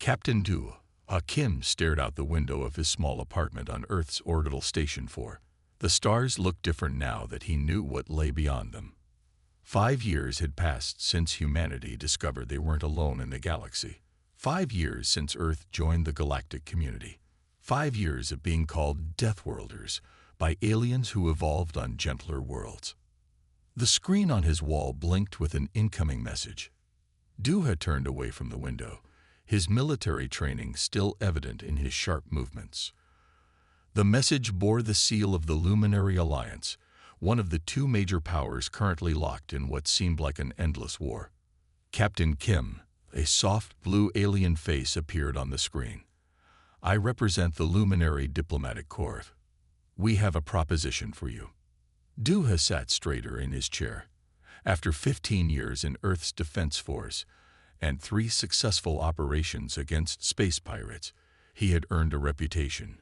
Captain Du, Kim stared out the window of his small apartment on Earth's orbital station 4. The stars looked different now that he knew what lay beyond them. 5 years had passed since humanity discovered they weren't alone in the galaxy. 5 years since Earth joined the galactic community. 5 years of being called Deathworlders by aliens who evolved on gentler worlds. The screen on his wall blinked with an incoming message. Du had turned away from the window, his military training still evident in his sharp movements. The message bore the seal of the Luminary Alliance, one of the 2 major powers currently locked in what seemed like an endless war. Captain Kim, a soft blue alien face appeared on the screen. I represent the Luminary Diplomatic Corps. We have a proposition for you. Du sat straighter in his chair. After 15 years in Earth's Defense Force and 3 successful operations against space pirates, he had earned a reputation.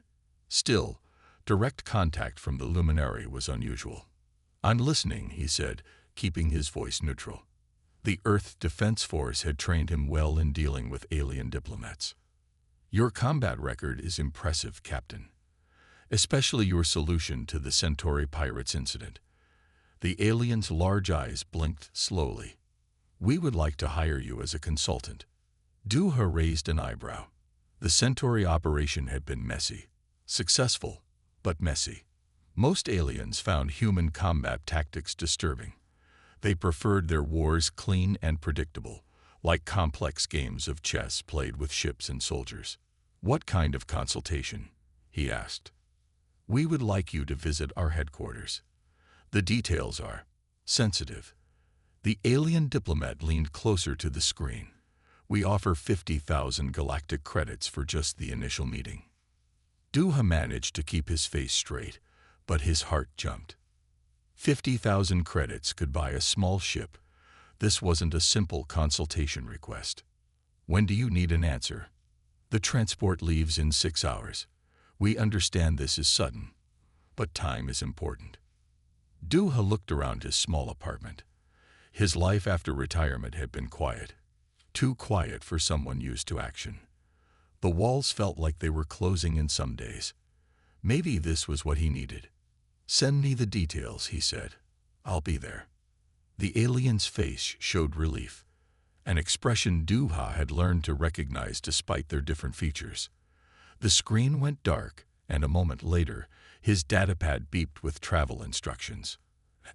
Still, direct contact from the Luminary was unusual. I'm listening, he said, keeping his voice neutral. The Earth Defense Force had trained him well in dealing with alien diplomats. Your combat record is impressive, Captain. Especially your solution to the Centauri pirates incident. The alien's large eyes blinked slowly. We would like to hire you as a consultant. Du raised an eyebrow. The Centauri operation had been messy. Successful, but messy. Most aliens found human combat tactics disturbing. They preferred their wars clean and predictable, like complex games of chess played with ships and soldiers. What kind of consultation? He asked. We would like you to visit our headquarters. The details are sensitive. The alien diplomat leaned closer to the screen. We offer 50,000 galactic credits for just the initial meeting. Du managed to keep his face straight, but his heart jumped. 50,000 credits could buy a small ship. This wasn't a simple consultation request. When do you need an answer? The transport leaves in 6 hours. We understand this is sudden, but time is important. Du looked around his small apartment. His life after retirement had been quiet. Too quiet for someone used to action. The walls felt like they were closing in some days. Maybe this was what he needed. Send me the details, he said. I'll be there. The alien's face showed relief, an expression Du had learned to recognize despite their different features. The screen went dark, and a moment later, his datapad beeped with travel instructions.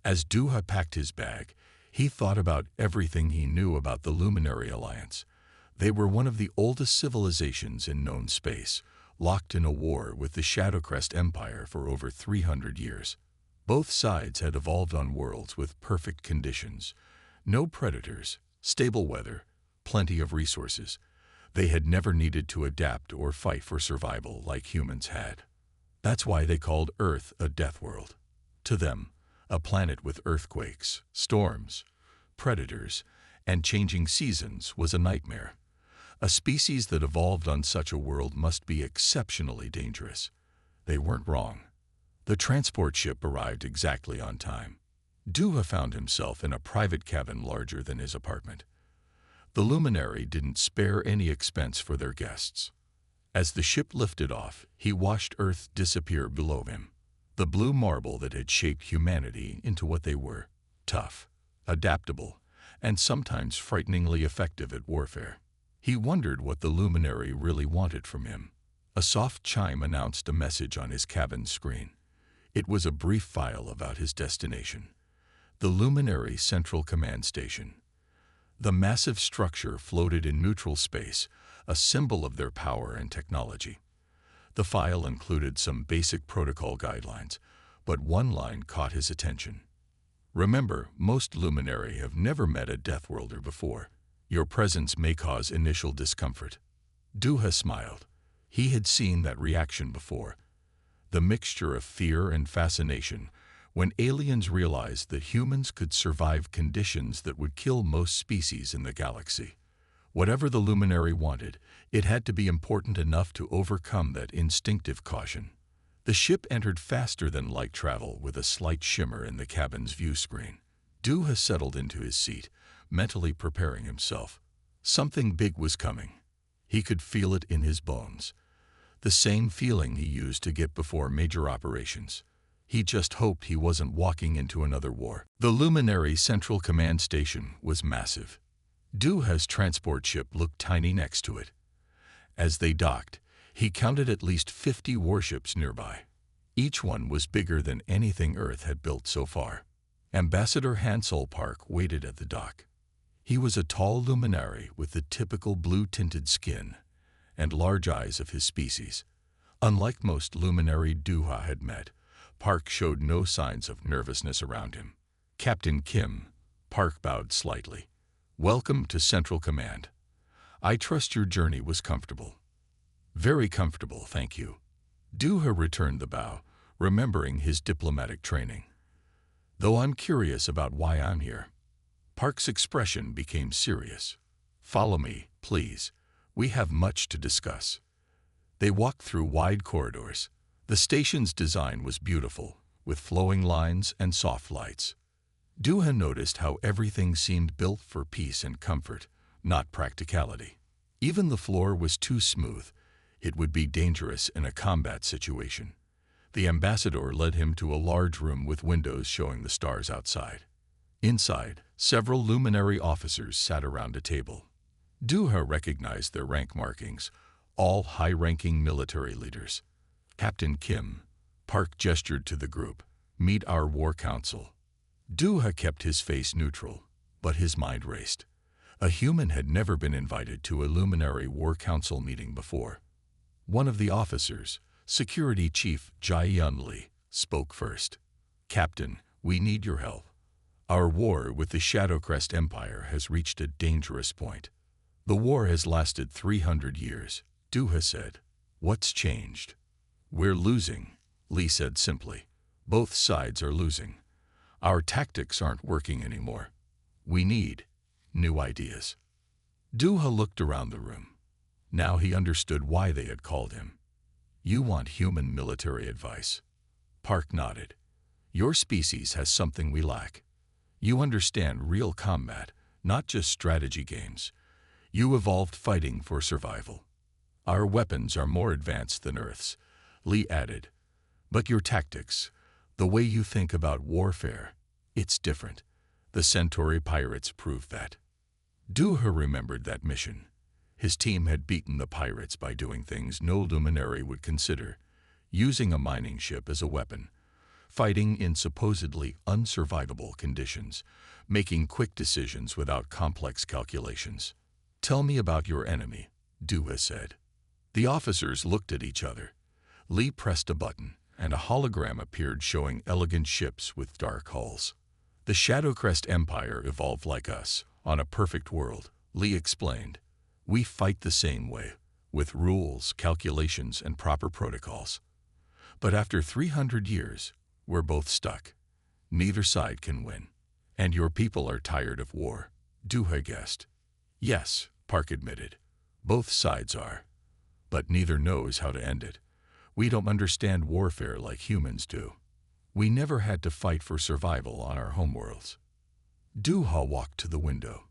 As Du packed his bag, he thought about everything he knew about the Luminary Alliance. They were one of the oldest civilizations in known space, locked in a war with the Shadowcrest Empire for over 300 years. Both sides had evolved on worlds with perfect conditions. No predators, stable weather, plenty of resources. They had never needed to adapt or fight for survival like humans had. That's why they called Earth a death world. To them, a planet with earthquakes, storms, predators, and changing seasons was a nightmare. A species that evolved on such a world must be exceptionally dangerous. They weren't wrong. The transport ship arrived exactly on time. Du found himself in a private cabin larger than his apartment. The Luminary didn't spare any expense for their guests. As the ship lifted off, he watched Earth disappear below him. The blue marble that had shaped humanity into what they were, tough, adaptable, and sometimes frighteningly effective at warfare. He wondered what the Luminary really wanted from him. A soft chime announced a message on his cabin screen. It was a brief file about his destination, the Luminary Central Command Station. The massive structure floated in neutral space, a symbol of their power and technology. The file included some basic protocol guidelines, but one line caught his attention. Remember, most Luminary have never met a Deathworlder before. Your presence may cause initial discomfort. Du smiled. He had seen that reaction before. The mixture of fear and fascination when aliens realized that humans could survive conditions that would kill most species in the galaxy. Whatever the Luminary wanted, it had to be important enough to overcome that instinctive caution. The ship entered faster than light travel with a slight shimmer in the cabin's view screen. Du settled into his seat, mentally preparing himself. Something big was coming. He could feel it in his bones. The same feeling he used to get before major operations. He just hoped he wasn't walking into another war. The Luminary Central Command Station was massive. Duha's transport ship looked tiny next to it. As they docked, he counted at least 50 warships nearby. Each one was bigger than anything Earth had built so far. Ambassador Hansel Park waited at the dock. He was a tall luminary with the typical blue-tinted skin and large eyes of his species. Unlike most luminary Duha had met, Park showed no signs of nervousness around him. Captain Kim, Park bowed slightly. Welcome to Central Command. I trust your journey was comfortable. Very comfortable, thank you. Duha returned the bow, remembering his diplomatic training. Though I'm curious about why I'm here. Park's expression became serious. Follow me, please. We have much to discuss. They walked through wide corridors. The station's design was beautiful, with flowing lines and soft lights. Duha noticed how everything seemed built for peace and comfort, not practicality. Even the floor was too smooth. It would be dangerous in a combat situation. The ambassador led him to a large room with windows showing the stars outside. Inside, several luminary officers sat around a table. Duha recognized their rank markings, all high-ranking military leaders. Captain Kim, Park gestured to the group, meet our war council. Duha kept his face neutral, but his mind raced. A human had never been invited to a luminary war council meeting before. One of the officers, Security Chief Jai-Yun Lee, spoke first. Captain, we need your help. Our war with the Shadowcrest Empire has reached a dangerous point. The war has lasted 300 years, Duha said. What's changed? We're losing, Lee said simply. Both sides are losing. Our tactics aren't working anymore. We need new ideas. Duha looked around the room. Now he understood why they had called him. You want human military advice? Park nodded. Your species has something we lack. You understand real combat, not just strategy games. You evolved fighting for survival. Our weapons are more advanced than Earth's, Lee added. But your tactics, the way you think about warfare, it's different. The Centauri pirates proved that. Duha remembered that mission. His team had beaten the pirates by doing things no luminary would consider, using a mining ship as a weapon, fighting in supposedly unsurvivable conditions, making quick decisions without complex calculations. Tell me about your enemy, Duha said. The officers looked at each other. Lee pressed a button, and a hologram appeared showing elegant ships with dark hulls. The Shadowcrest Empire evolved like us, on a perfect world, Lee explained. We fight the same way, with rules, calculations, and proper protocols. But after 300 years, we're both stuck. Neither side can win. And your people are tired of war, Duha guessed. Yes, Park admitted. Both sides are. But neither knows how to end it. We don't understand warfare like humans do. We never had to fight for survival on our homeworlds. Duha walked to the window.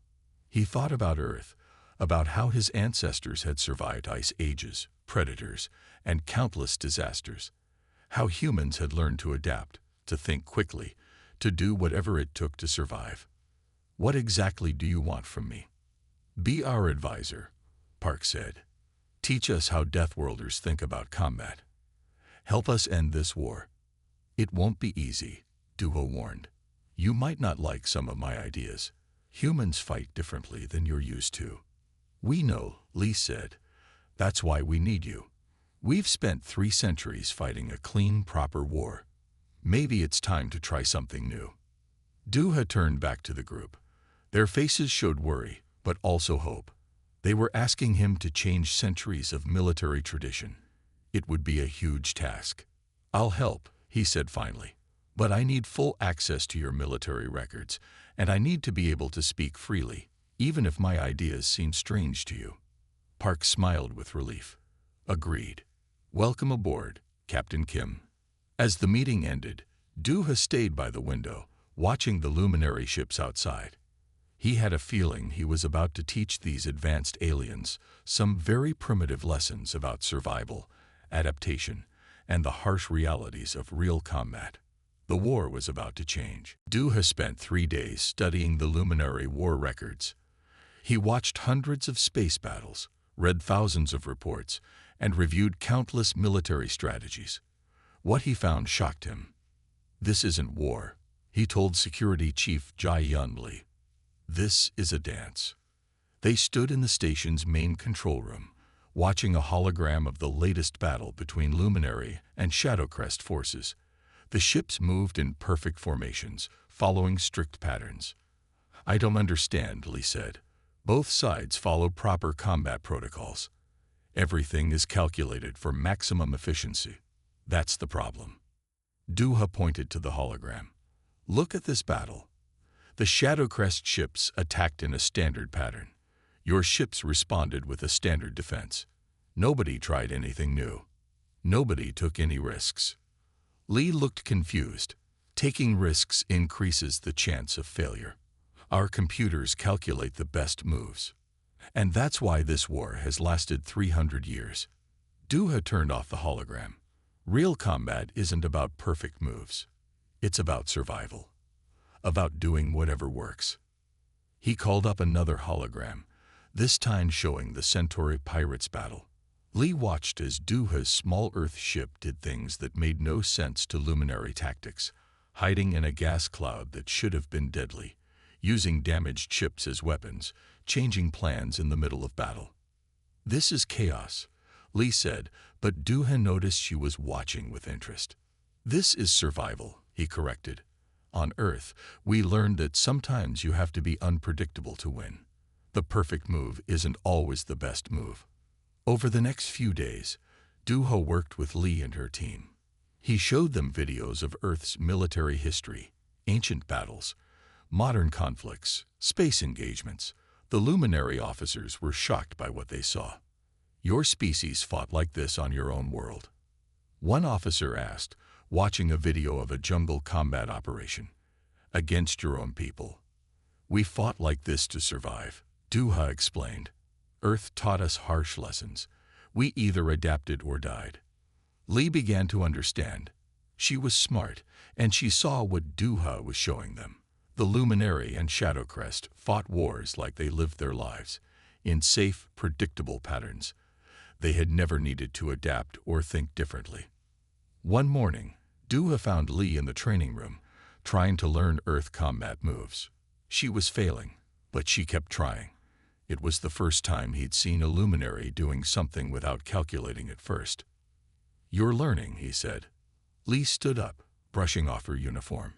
He thought about Earth, about how his ancestors had survived ice ages, predators, and countless disasters. How humans had learned to adapt, to think quickly, to do whatever it took to survive. What exactly do you want from me? Be our advisor, Park said. Teach us how Deathworlders think about combat. Help us end this war. It won't be easy, Duha warned. You might not like some of my ideas. Humans fight differently than you're used to. We know, Lee said. That's why we need you. We've spent 3 centuries fighting a clean, proper war. Maybe it's time to try something new. Duha turned back to the group. Their faces showed worry, but also hope. They were asking him to change centuries of military tradition. It would be a huge task. I'll help, he said finally. But I need full access to your military records, and I need to be able to speak freely, even if my ideas seem strange to you. Park smiled with relief. Agreed. Welcome aboard, Captain Kim. As the meeting ended, Duha stayed by the window, watching the luminary ships outside. He had a feeling he was about to teach these advanced aliens some very primitive lessons about survival, adaptation, and the harsh realities of real combat. The war was about to change. Duha spent 3 days studying the Luminary war records. He watched hundreds of space battles, read thousands of reports, and reviewed countless military strategies. What he found shocked him. "This isn't war," he told Security Chief Jai Yun Lee. "This is a dance." They stood in the station's main control room, watching a hologram of the latest battle between Luminary and Shadowcrest forces. The ships moved in perfect formations, following strict patterns. "I don't understand," Lee said. "Both sides follow proper combat protocols. Everything is calculated for maximum efficiency. That's the problem." Duha pointed to the hologram. "Look at this battle. The Shadowcrest ships attacked in a standard pattern. Your ships responded with a standard defense. Nobody tried anything new. Nobody took any risks." Lee looked confused. "Taking risks increases the chance of failure. Our computers calculate the best moves. And that's why this war has lasted 300 years. Duha turned off the hologram. "Real combat isn't about perfect moves. It's about survival. About doing whatever works." He called up another hologram, this time showing the Centauri pirates battle. Lee watched as Duha's small Earth ship did things that made no sense to Luminary tactics, hiding in a gas cloud that should have been deadly, using damaged ships as weapons, changing plans in the middle of battle. "This is chaos," Lee said, but Duha noticed she was watching with interest. "This is survival," he corrected. "On Earth, we learned that sometimes you have to be unpredictable to win. The perfect move isn't always the best move." Over the next few days, Duha worked with Lee and her team. He showed them videos of Earth's military history, ancient battles, modern conflicts, space engagements. The Luminary officers were shocked by what they saw. "Your species fought like this on your own world?" One officer asked, watching a video of a jungle combat operation. "Against your own people. We fought like this to survive," Duha explained. "Earth taught us harsh lessons. We either adapted or died." Lee began to understand. She was smart, and she saw what Duha was showing them. The Luminary and Shadowcrest fought wars like they lived their lives, in safe, predictable patterns. They had never needed to adapt or think differently. One morning, Duha found Lee in the training room, trying to learn Earth combat moves. She was failing, but she kept trying. It was the first time he'd seen a Luminary doing something without calculating it first. "You're learning," he said. Lee stood up, brushing off her uniform.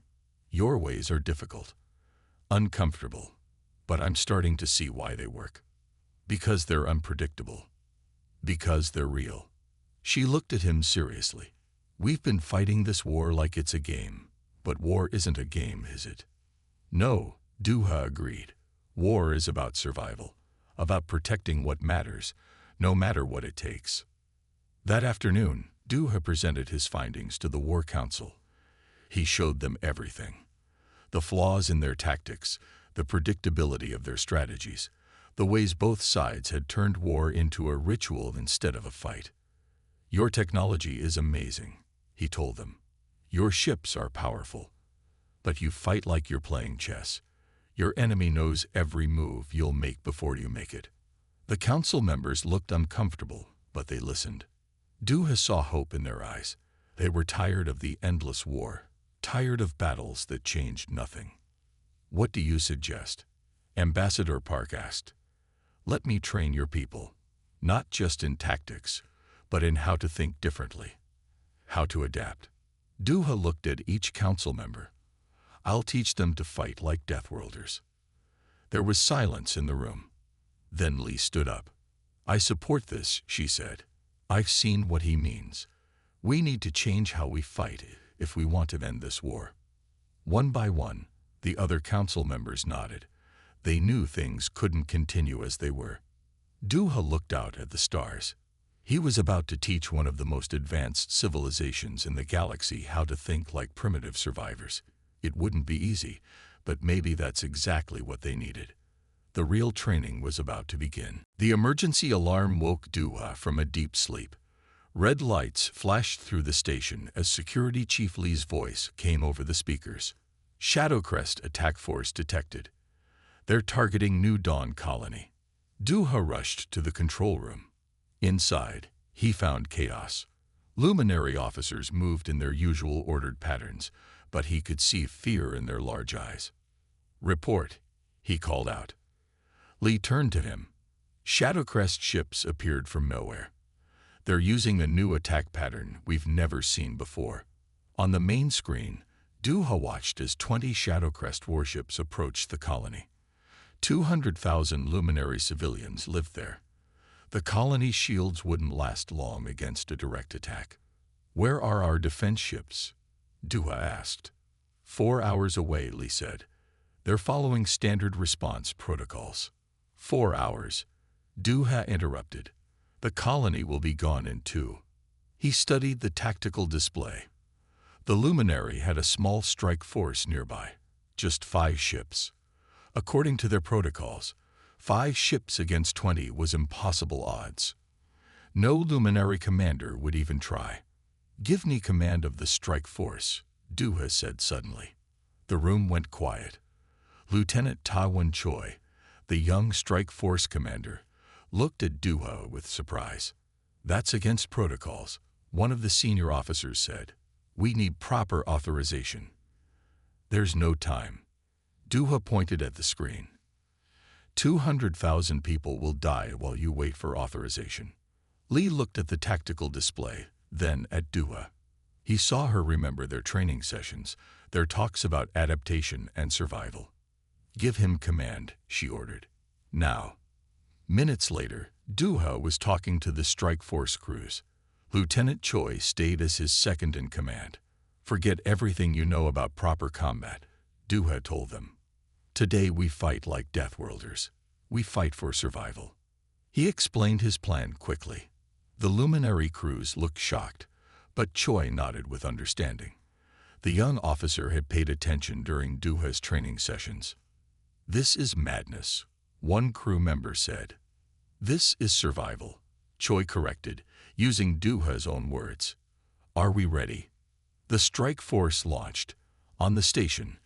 "Your ways are difficult, uncomfortable, but I'm starting to see why they work. Because they're unpredictable. Because they're real." She looked at him seriously. "We've been fighting this war like it's a game, but war isn't a game, is it?" "No," Duha agreed. "War is about survival, about protecting what matters, no matter what it takes." That afternoon, Duha presented his findings to the War Council. He showed them everything. The flaws in their tactics, the predictability of their strategies, the ways both sides had turned war into a ritual instead of a fight. "Your technology is amazing," he told them. "Your ships are powerful. But you fight like you're playing chess. Your enemy knows every move you'll make before you make it." The council members looked uncomfortable, but they listened. Duha saw hope in their eyes. They were tired of the endless war, tired of battles that changed nothing. "What do you suggest?" Ambassador Park asked. "Let me train your people, not just in tactics, but in how to think differently, how to adapt." Duha looked at each council member. "I'll teach them to fight like Deathworlders." There was silence in the room. Then Lee stood up. "I support this," she said. "I've seen what he means. We need to change how we fight if we want to end this war." One by one, the other council members nodded. They knew things couldn't continue as they were. Duha looked out at the stars. He was about to teach one of the most advanced civilizations in the galaxy how to think like primitive survivors. It wouldn't be easy, but maybe that's exactly what they needed. The real training was about to begin. The emergency alarm woke Duha from a deep sleep. Red lights flashed through the station as Security Chief Lee's voice came over the speakers. Shadowcrest attack force detected. They're targeting New Dawn Colony. Duha rushed to the control room. Inside, he found chaos. Luminary officers moved in their usual ordered patterns, but he could see fear in their large eyes. "Report," he called out. Lee turned to him. Shadowcrest ships appeared from nowhere. They're using a new attack pattern we've never seen before. On the main screen, Duha watched as 20 Shadowcrest warships approached the colony. 200,000 luminary civilians lived there. The colony's shields wouldn't last long against a direct attack. "Where are our defense ships?" Duha asked. 4 hours away, Lee said. "They're following standard response protocols." 4 hours. Duha interrupted. "The colony will be gone in 2. He studied the tactical display. The Luminary had a small strike force nearby, just 5 ships. According to their protocols, 5 ships against 20 was impossible odds. No Luminary commander would even try. "Give me command of the strike force," Duha said suddenly. The room went quiet. Lieutenant Ta-Wan Choi, the young strike force commander, looked at Duha with surprise. "That's against protocols," one of the senior officers said. "We need proper authorization." "There's no time." Duha pointed at the screen. 200,000 people will die while you wait for authorization." Lee looked at the tactical display, then at Duha. He saw her remember their training sessions, their talks about adaptation and survival. "Give him command," she ordered. "Now." Minutes later, Duha was talking to the strike force crews. Lieutenant Choi stayed as his second in command. "Forget everything you know about proper combat," Duha told them. "Today we fight like Deathworlders. We fight for survival." He explained his plan quickly. The Luminary crews looked shocked, but Choi nodded with understanding. The young officer had paid attention during Duha's training sessions. "This is madness," one crew member said. "This is survival," Choi corrected, using Duha's own words. "Are we ready?" The strike force launched. On the station,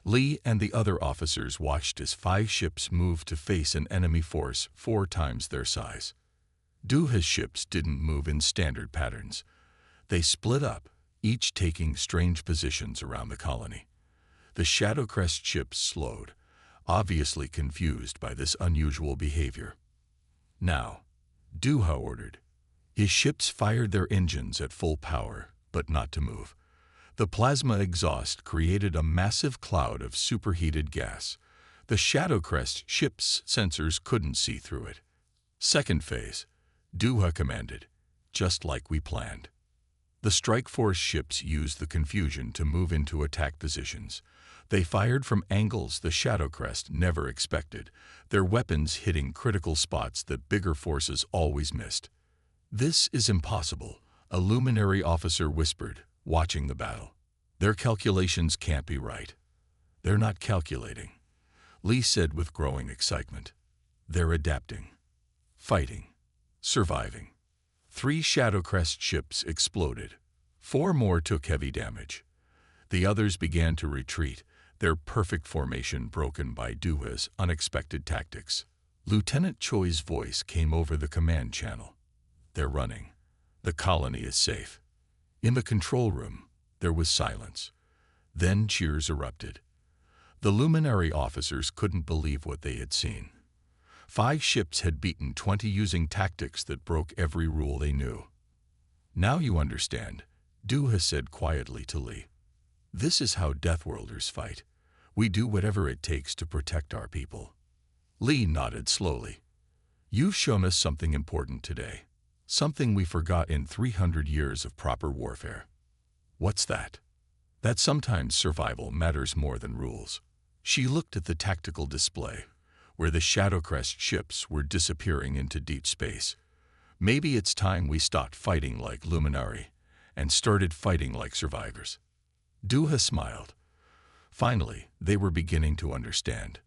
Lee and the other officers watched as 5 ships moved to face an enemy force 4 times their size. Duha's ships didn't move in standard patterns. They split up, each taking strange positions around the colony. The Shadowcrest ships slowed, obviously confused by this unusual behavior. "Now," Duha ordered. His ships fired their engines at full power, but not to move. The plasma exhaust created a massive cloud of superheated gas. The Shadowcrest ship's sensors couldn't see through it. "Second phase," Duha commanded, "just like we planned." The strike force ships used the confusion to move into attack positions. They fired from angles the Shadowcrest never expected, their weapons hitting critical spots that bigger forces always missed. "This is impossible," a Luminary officer whispered, watching the battle. "Their calculations can't be right." "They're not calculating," Lee said with growing excitement. "They're adapting. Fighting. Surviving." 3 Shadowcrest ships exploded. 4 more took heavy damage. The others began to retreat, their perfect formation broken by Duha's unexpected tactics. Lieutenant Choi's voice came over the command channel. "They're running. The colony is safe." In the control room, there was silence. Then cheers erupted. The Luminary officers couldn't believe what they had seen. 5 ships had beaten 20 using tactics that broke every rule they knew. "Now you understand," Duha said quietly to Lee. "This is how Deathworlders fight. We do whatever it takes to protect our people." Lee nodded slowly. "You've shown us something important today. Something we forgot in 300 years of proper warfare." "What's that?" "That sometimes survival matters more than rules." She looked at the tactical display, where the Shadowcrest ships were disappearing into deep space. "Maybe it's time we stopped fighting like Luminary and started fighting like survivors." Duha smiled. Finally, they were beginning to understand.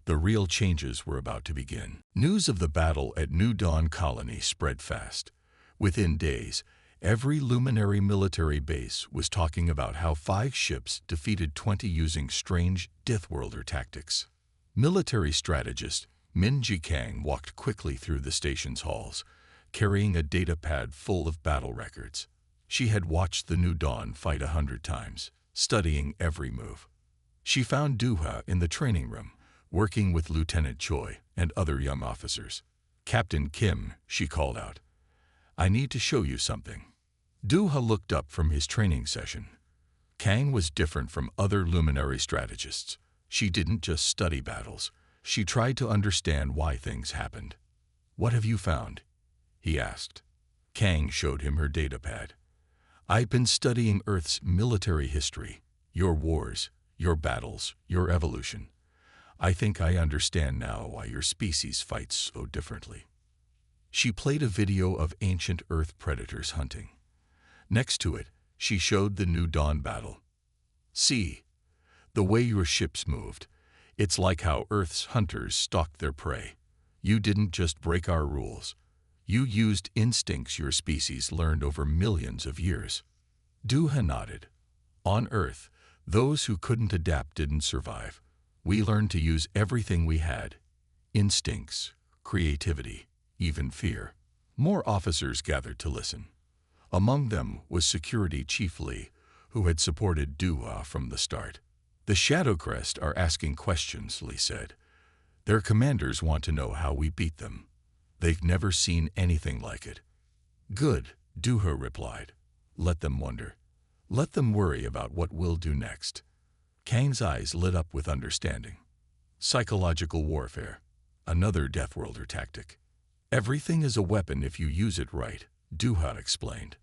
The real changes were about to begin. News of the battle at New Dawn Colony spread fast. Within days, every luminary military base was talking about how 5 ships defeated 20 using strange Deathworlder tactics. Military strategist Min Jikang walked quickly through the station's halls, carrying a data pad full of battle records. She had watched the New Dawn fight 100 times, studying every move. She found Duha in the training room, working with Lieutenant Choi and other young officers. "Captain Kim," she called out, "I need to show you something." Duha looked up from his training session. Kang was different from other luminary strategists. She didn't just study battles. She tried to understand why things happened. "What have you found?" he asked. Kang showed him her datapad. "I've been studying Earth's military history, your wars, your battles, your evolution. I think I understand now why your species fights so differently." She played a video of ancient Earth predators hunting. Next to it, she showed the New Dawn battle. "See, the way your ships moved. It's like how Earth's hunters stalked their prey. You didn't just break our rules. You used instincts your species learned over millions of years." Duha nodded. "On Earth, those who couldn't adapt didn't survive. We learned to use everything we had. Instincts, creativity, even fear." More officers gathered to listen. Among them was Security Chief Lee, who had supported Duha from the start. "The Shadowcrest are asking questions," Lee said. "Their commanders want to know how we beat them. They've never seen anything like it." "Good," Duha replied. "Let them wonder. Let them worry about what we'll do next." Kang's eyes lit up with understanding. "Psychological warfare, another Deathworlder tactic. Everything is a weapon if you use it right," Duha explained,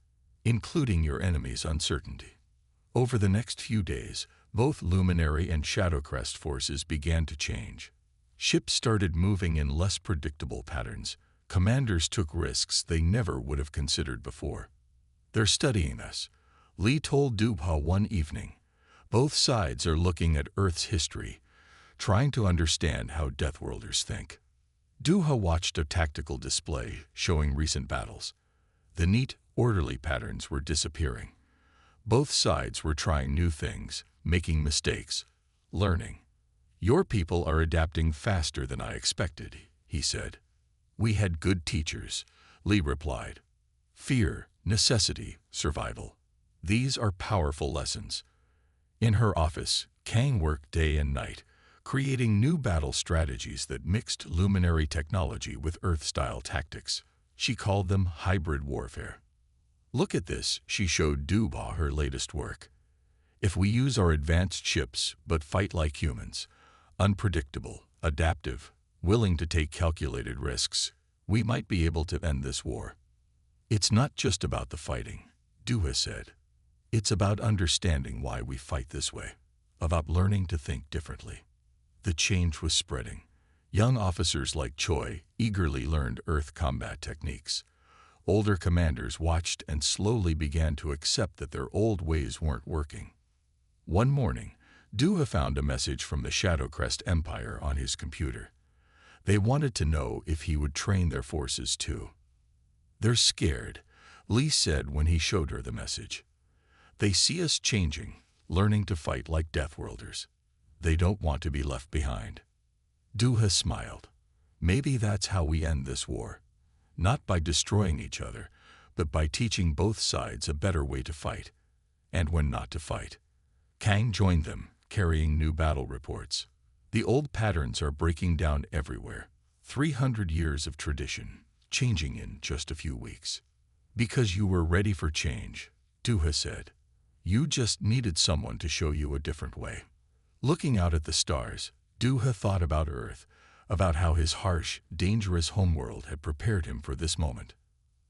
"including your enemy's uncertainty." Over the next few days, both Luminary and Shadowcrest forces began to change. Ships started moving in less predictable patterns. Commanders took risks they never would have considered before. "They're studying us," Lee told Duha one evening. "Both sides are looking at Earth's history, trying to understand how Deathworlders think." Duha watched a tactical display showing recent battles. The neat, orderly patterns were disappearing. Both sides were trying new things, making mistakes, learning. "Your people are adapting faster than I expected," he said. "We had good teachers," Lee replied. "Fear, necessity, survival. These are powerful lessons." In her office, Kang worked day and night, creating new battle strategies that mixed luminary technology with Earth-style tactics. She called them hybrid warfare. "Look at this," she showed Duha her latest work. "If we use our advanced ships but fight like humans, unpredictable, adaptive, willing to take calculated risks, we might be able to end this war." "It's not just about the fighting," Duha said. "It's about understanding why we fight this way, about learning to think differently." The change was spreading. Young officers like Choi eagerly learned Earth combat techniques. Older commanders watched and slowly began to accept that their old ways weren't working. One morning, Duha found a message from the Shadowcrest Empire on his computer. They wanted to know if he would train their forces too. "They're scared," Lee said when he showed her the message. "They see us changing, learning to fight like Deathworlders. They don't want to be left behind." Duha smiled. "Maybe that's how we end this war. Not by destroying each other, but by teaching both sides a better way to fight, and when not to fight." Kang joined them, carrying new battle reports. "The old patterns are breaking down everywhere. 300 years of tradition, changing in just a few weeks." "Because you were ready for change," Duha said. "You just needed someone to show you a different way." Looking out at the stars, Duha thought about Earth, about how his harsh, dangerous homeworld had prepared him for this moment.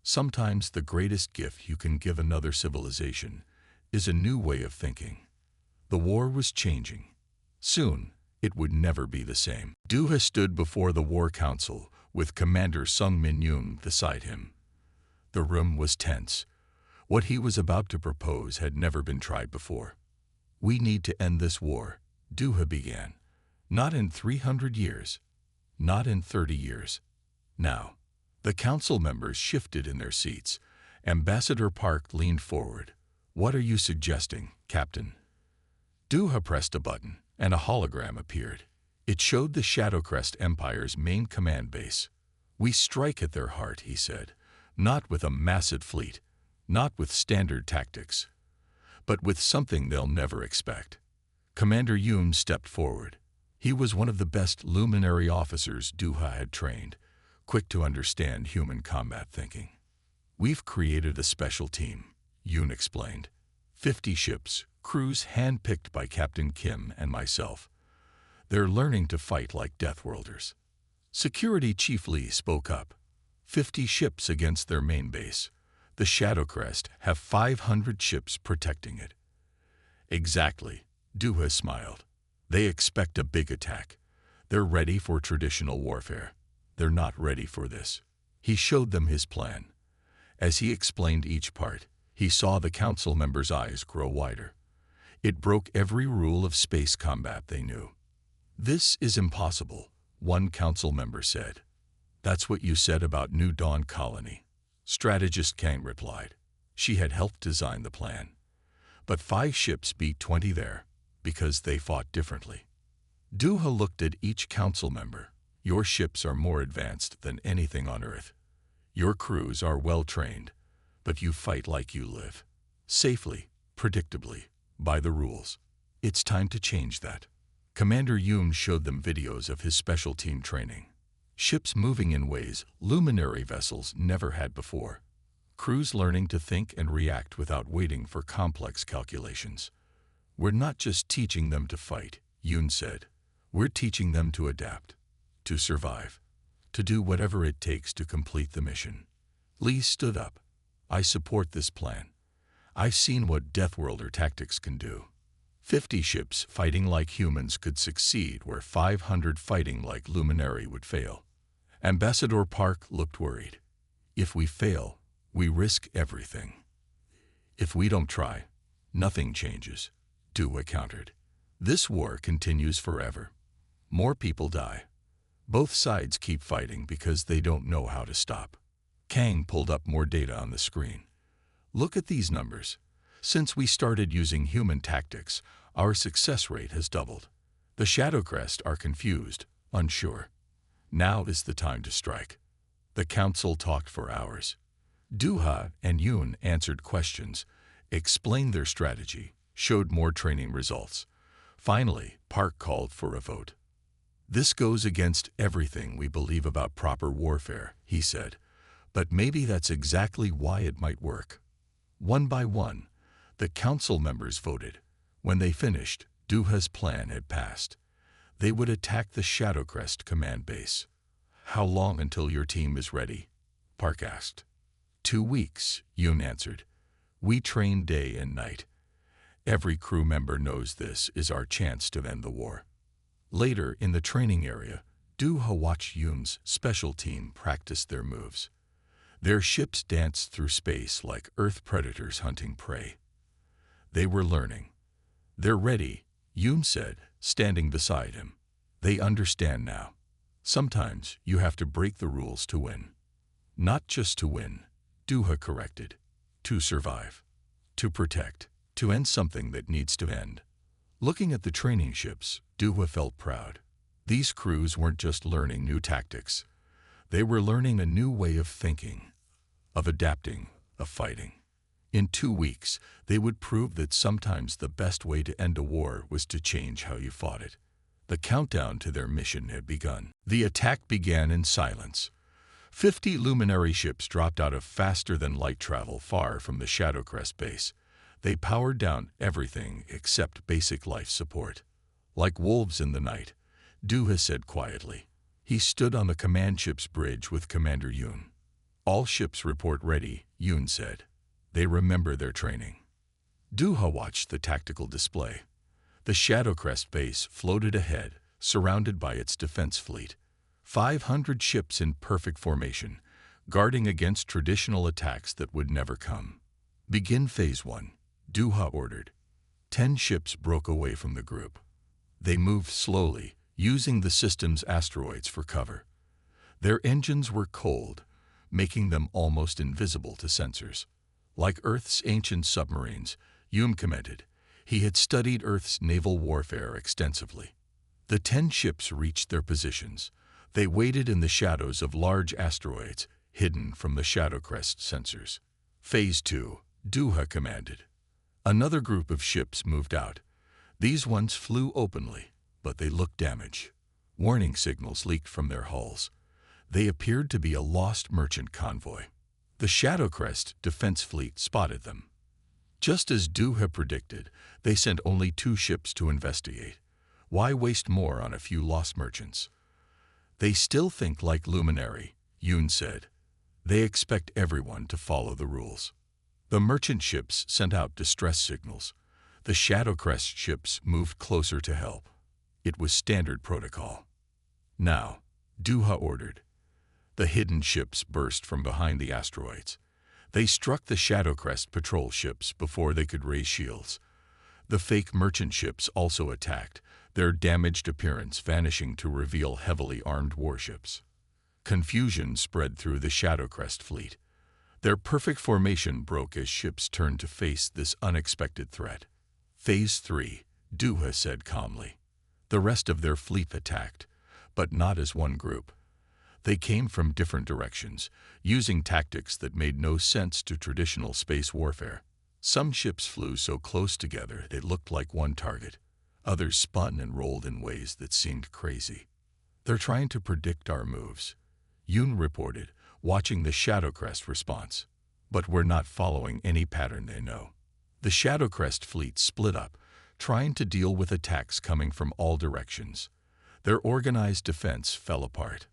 Sometimes the greatest gift you can give another civilization is a new way of thinking. The war was changing. Soon, it would never be the same. Duha stood before the War Council with Commander Sung Min-yoon beside him. The room was tense. What he was about to propose had never been tried before. We need to end this war, Duha began. Not in 300 years. Not in 30 years. Now. The council members shifted in their seats. Ambassador Park leaned forward. What are you suggesting, Captain? Duha pressed a button, and a hologram appeared. It showed the Shadowcrest Empire's main command base. We strike at their heart, he said. Not with a massive fleet, not with standard tactics, but with something they'll never expect. Commander Yoon stepped forward. He was one of the best luminary officers Duha had trained, quick to understand human combat thinking. We've created a special team, Yoon explained. 50 ships, crews handpicked by Captain Kim and myself. They're learning to fight like Deathworlders. Security Chief Lee spoke up. 50 ships against their main base. The Shadowcrest have 500 ships protecting it. Exactly, Duha smiled. They expect a big attack. They're ready for traditional warfare. They're not ready for this. He showed them his plan. As he explained each part, he saw the council members' eyes grow wider. It broke every rule of space combat they knew. This is impossible, one council member said. That's what you said about New Dawn Colony. Strategist Kang replied. She had helped design the plan. But 5 ships beat 20 there, because they fought differently. Duha looked at each council member. Your ships are more advanced than anything on Earth. Your crews are well trained, but you fight like you live. Safely, predictably, by the rules. It's time to change that. Commander Yoon showed them videos of his special team training. Ships moving in ways luminary vessels never had before. Crews learning to think and react without waiting for complex calculations. We're not just teaching them to fight, Yoon said. We're teaching them to adapt, to survive, to do whatever it takes to complete the mission. Lee stood up. I support this plan. I've seen what Deathworlder tactics can do. 50 ships fighting like humans could succeed where 500 fighting like Luminary would fail. Ambassador Park looked worried. If we fail, we risk everything. If we don't try, nothing changes, Duha countered. This war continues forever. More people die. Both sides keep fighting because they don't know how to stop. Kang pulled up more data on the screen. Look at these numbers. Since we started using human tactics, our success rate has doubled. The Shadowcrest are confused, unsure. Now is the time to strike. The council talked for hours. Duha and Yoon answered questions, explained their strategy, showed more training results. Finally, Park called for a vote. This goes against everything we believe about proper warfare, he said, but maybe that's exactly why it might work. One by one, the council members voted. When they finished, Duha's plan had passed. They would attack the Shadowcrest command base. How long until your team is ready? Park asked. 2 weeks, Yoon answered. We train day and night. Every crew member knows this is our chance to end the war. Later, in the training area, Duha watched Yoon's special team practice their moves. Their ships danced through space like Earth predators hunting prey. They were learning. They're ready, Yoon said, standing beside him. They understand now. Sometimes you have to break the rules to win. Not just to win, Duha corrected. To survive. To protect. To end something that needs to end. Looking at the training ships, Duha felt proud. These crews weren't just learning new tactics. They were learning a new way of thinking, of adapting, of fighting. In 2 weeks, they would prove that sometimes the best way to end a war was to change how you fought it. The countdown to their mission had begun. The attack began in silence. 50 luminary ships dropped out of faster-than-light travel far from the Shadowcrest base. They powered down everything except basic life support. Like wolves in the night, Duha said quietly. He stood on the command ship's bridge with Commander Yoon. All ships report ready, Yoon said. They remember their training. Duha watched the tactical display. The Shadowcrest base floated ahead, surrounded by its defense fleet. 500 ships in perfect formation, guarding against traditional attacks that would never come. Begin Phase 1, Duha ordered. 10 ships broke away from the group. They moved slowly, using the system's asteroids for cover. Their engines were cold, making them almost invisible to sensors. Like Earth's ancient submarines, Hume commented, he had studied Earth's naval warfare extensively. The 10 ships reached their positions. They waited in the shadows of large asteroids, hidden from the Shadowcrest sensors. Phase 2, Duha commanded. Another group of ships moved out. These ones flew openly, but they looked damaged. Warning signals leaked from their hulls. They appeared to be a lost merchant convoy. The Shadowcrest defense fleet spotted them. Just as Duha predicted, they sent only 2 ships to investigate. Why waste more on a few lost merchants? They still think like Luminary, Yoon said. They expect everyone to follow the rules. The merchant ships sent out distress signals. The Shadowcrest ships moved closer to help. It was standard protocol. Now, Duha ordered. The hidden ships burst from behind the asteroids. They struck the Shadowcrest patrol ships before they could raise shields. The fake merchant ships also attacked, their damaged appearance vanishing to reveal heavily armed warships. Confusion spread through the Shadowcrest fleet. Their perfect formation broke as ships turned to face this unexpected threat. Phase 3, Duha said calmly. The rest of their fleet attacked, but not as one group. They came from different directions, using tactics that made no sense to traditional space warfare. Some ships flew so close together they looked like one target. Others spun and rolled in ways that seemed crazy. They're trying to predict our moves, Yoon reported, watching the Shadowcrest response. But we're not following any pattern they know. The Shadowcrest fleet split up, trying to deal with attacks coming from all directions. Their organized defense fell apart.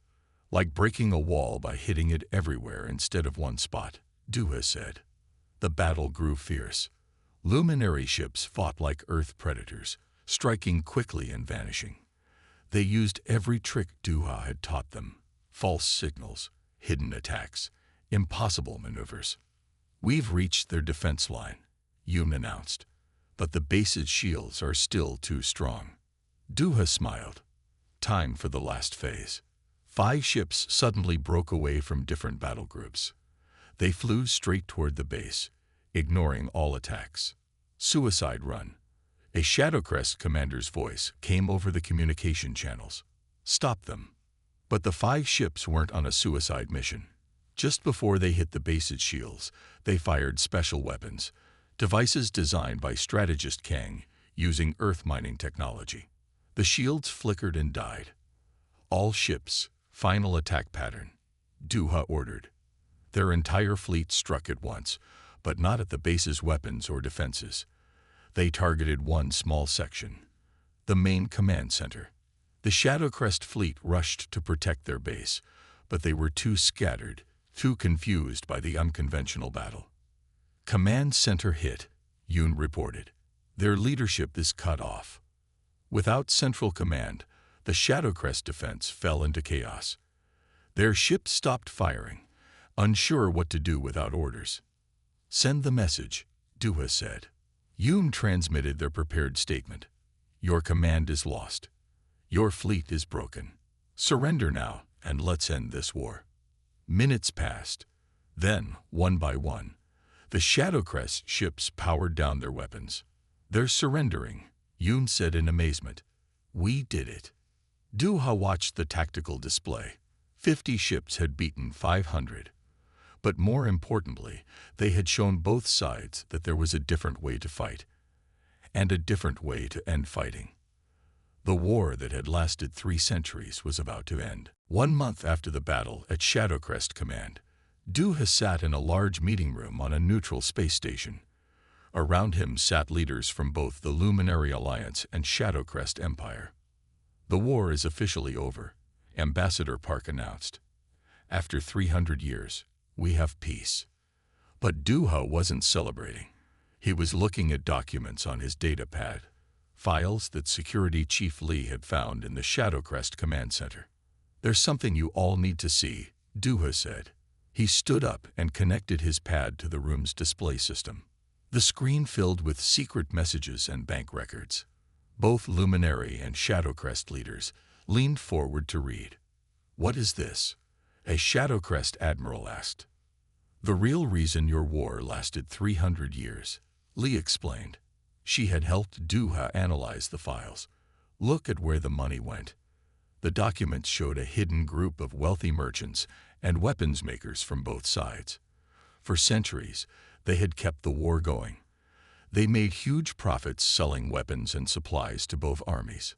Like breaking a wall by hitting it everywhere instead of one spot, Duha said. The battle grew fierce. Luminary ships fought like Earth predators, striking quickly and vanishing. They used every trick Duha had taught them. False signals, hidden attacks, impossible maneuvers. We've reached their defense line, Yoon announced, but the base's shields are still too strong. Duha smiled. Time for the last phase. 5 ships suddenly broke away from different battle groups. They flew straight toward the base, ignoring all attacks. Suicide run. A Shadowcrest commander's voice came over the communication channels. Stop them. But the 5 ships weren't on a suicide mission. Just before they hit the base's shields, they fired special weapons, devices designed by strategist Kang using Earth mining technology. The shields flickered and died. All ships, final attack pattern, Duha ordered. Their entire fleet struck at once, but not at the base's weapons or defenses. They targeted one small section, the main command center. The Shadowcrest fleet rushed to protect their base, but they were too scattered, too confused by the unconventional battle. Command center hit, Yoon reported. Their leadership is cut off. Without central command, the Shadowcrest defense fell into chaos. Their ships stopped firing, unsure what to do without orders. Send the message, Duha said. Yoon transmitted their prepared statement. Your command is lost. Your fleet is broken. Surrender now, and let's end this war. Minutes passed. Then, one by one, the Shadowcrest ships powered down their weapons. They're surrendering, Yoon said in amazement. We did it. Duha watched the tactical display. 50 ships had beaten 500. But more importantly, they had shown both sides that there was a different way to fight, and a different way to end fighting. The war that had lasted 3 centuries was about to end. 1 month after the battle at Shadowcrest Command, Duha sat in a large meeting room on a neutral space station. Around him sat leaders from both the Luminary Alliance and Shadowcrest Empire. The war is officially over, Ambassador Park announced. After 300 years, we have peace. But Duha wasn't celebrating. He was looking at documents on his data pad, files that Security Chief Lee had found in the Shadowcrest Command Center. There's something you all need to see, Duha said. He stood up and connected his pad to the room's display system. The screen filled with secret messages and bank records. Both Luminary and Shadowcrest leaders leaned forward to read. "What is this?" a Shadowcrest admiral asked. "The real reason your war lasted 300 years, Lee explained. She had helped Duha analyze the files. "Look at where the money went." The documents showed a hidden group of wealthy merchants and weapons makers from both sides. For centuries, they had kept the war going. They made huge profits selling weapons and supplies to both armies.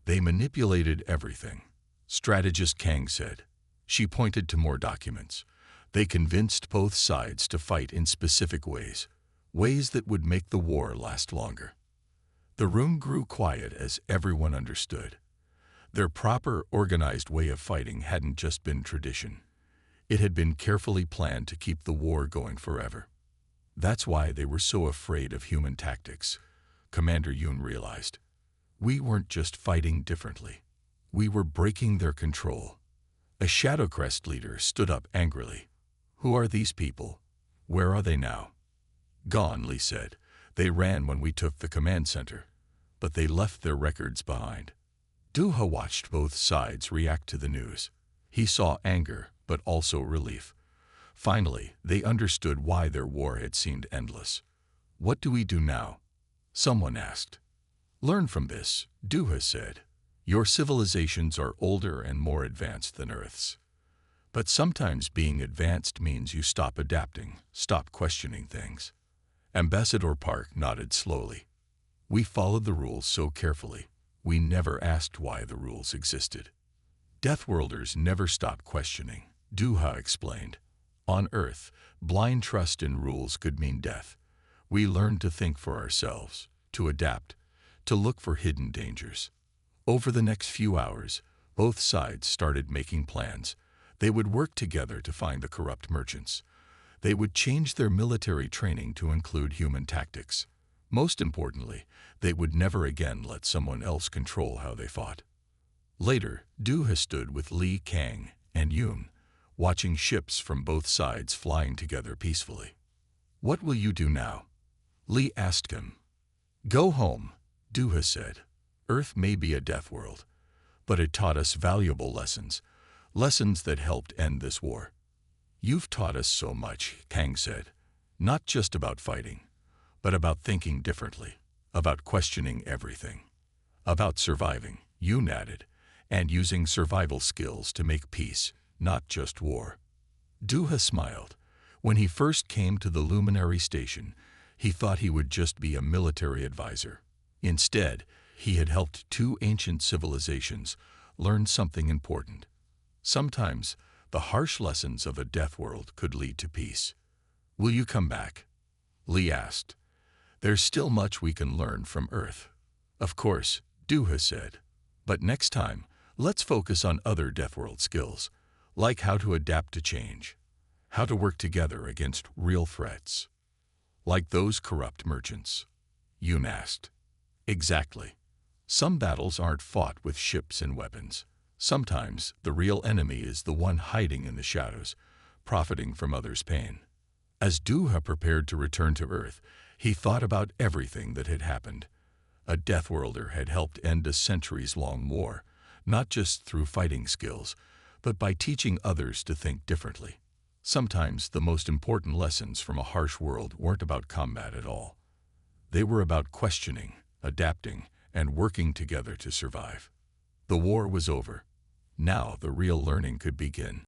"They manipulated everything," strategist Kang said. She pointed to more documents. "They convinced both sides to fight in specific ways that would make the war last longer." The room grew quiet as everyone understood. Their proper, organized way of fighting hadn't just been tradition. It had been carefully planned to keep the war going forever. That's why they were so afraid of human tactics, Commander Yoon realized. We weren't just fighting differently. We were breaking their control. A Shadowcrest leader stood up angrily. "Who are these people? Where are they now?" "Gone," Lee said. "They ran when we took the command center, but they left their records behind." Duha watched both sides react to the news. He saw anger, but also relief. Finally, they understood why their war had seemed endless. "What do we do now?" someone asked. "Learn from this," Duha said. "Your civilizations are older and more advanced than Earth's. But sometimes being advanced means you stop adapting, stop questioning things." Ambassador Park nodded slowly. "We followed the rules so carefully. We never asked why the rules existed." "Deathworlders never stop questioning," Duha explained. "On Earth, blind trust in rules could mean death. We learned to think for ourselves, to adapt, to look for hidden dangers." Over the next few hours, both sides started making plans. They would work together to find the corrupt merchants. They would change their military training to include human tactics. Most importantly, they would never again let someone else control how they fought. Later, Duha stood with Lee, Kang, and Yoon, watching ships from both sides flying together peacefully. "What will you do now?" Lee asked him. "Go home," Duha said. "Earth may be a death world, but it taught us valuable lessons, lessons that helped end this war." "You've taught us so much," Kang said. "Not just about fighting, but about thinking differently, about questioning everything, about surviving," Yoon added, "and using survival skills to make peace, not just war." Duha smiled. When he first came to the Luminary Station, he thought he would just be a military advisor. Instead, he had helped two ancient civilizations learn something important. Sometimes, the harsh lessons of a death world could lead to peace. "Will you come back?" Lee asked. "There's still much we can learn from Earth." "Of course," Duha said. "But next time, let's focus on other death world skills, like how to adapt to change, how to work together against real threats." "Like those corrupt merchants?" Yoon asked. "Exactly. Some battles aren't fought with ships and weapons. Sometimes the real enemy is the one hiding in the shadows, profiting from others' pain." As Duha prepared to return to Earth, he thought about everything that had happened. A Deathworlder had helped end a centuries-long war, not just through fighting skills, but by teaching others to think differently. Sometimes the most important lessons from a harsh world weren't about combat at all. They were about questioning, adapting, and working together to survive. The war was over. Now the real learning could begin.